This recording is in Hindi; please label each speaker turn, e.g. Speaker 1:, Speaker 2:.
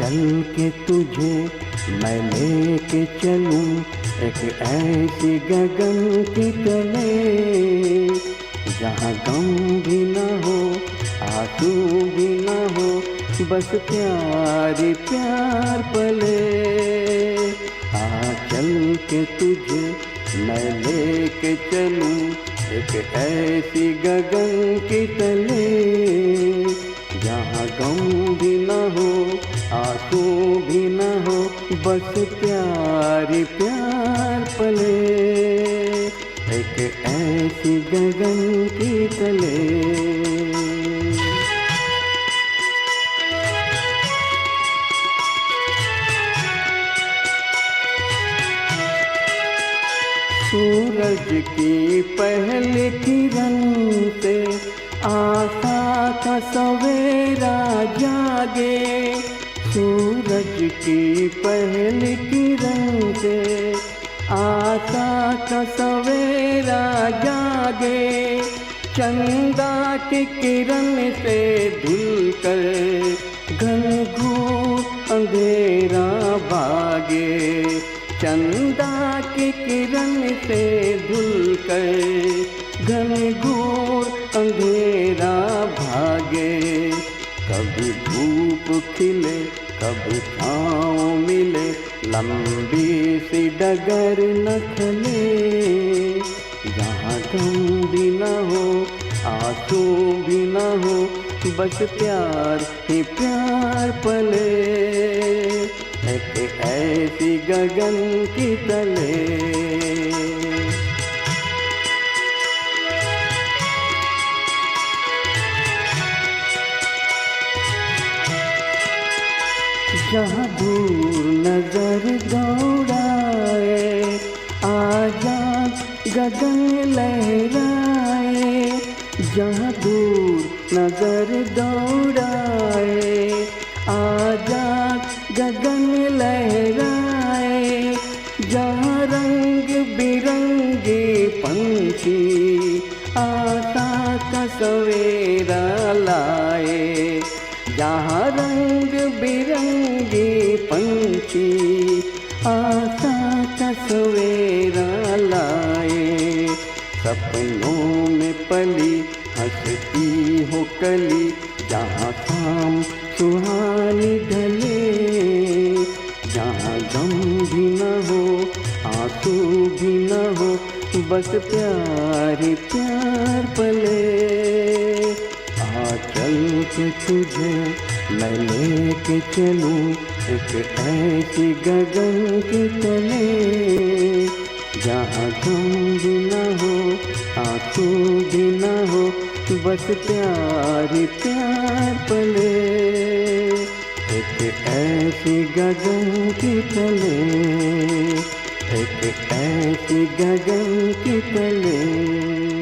Speaker 1: चल के तुझे मैं लेके चलूं एक ऐसी गगन की तले, जहाँ गम भी न हो आंसू भी न हो, बस प्यार ही प्यार पले। आ चल के तुझे मैं लेके चलूं एक ऐसी गगन की तले, जहाँ गम भी न हो आंसू भी न हो, बस प्यार ही प्यार पले एक ऐसी गगन की तले। सूरज की पहली किरण से आशा का सवेरा जागे, सूरज की पहली किरण से आशा का सवेरा जागे, चंदा की किरण से धुलकर घनघोर अंधेरा भागे, चंदा की किरण से धुलकर घनघोर अंधेरा भागे। कभी धूप खिले कभी छाँव मिले, लंबी सी डगर न खले, जहाँ गम भी न हो आंसू भी न हो, बस प्यार ही प्यार पले एक ऐसी गगन की तले। जहाँ दूर नजर दौड़ाए आजाद गगन लहराए, जहाँ दूर नजर दौड़ाए आजाद गगन लहराए, जहाँ रंग बिरंगे पंछी आशा का सवेरा लाए, जहाँ रंग बिरंगे पंछी आशा का सवेरा लाए। सपनों में पली हंसती हो कली, जहाँ शाम सुहानी ढले, जहाँ गम भी न हो आंसू भी न हो, बस प्यार ही प्यार पले। आ चल के तुझे मैं लेके चलूं एक ऐसी गगन के तले, जहाँ गम भी न हो आंसू भी न हो, बस प्यार ही प्यार पले एक ऐसी गगन की तले, एक ऐसी गगन की तले।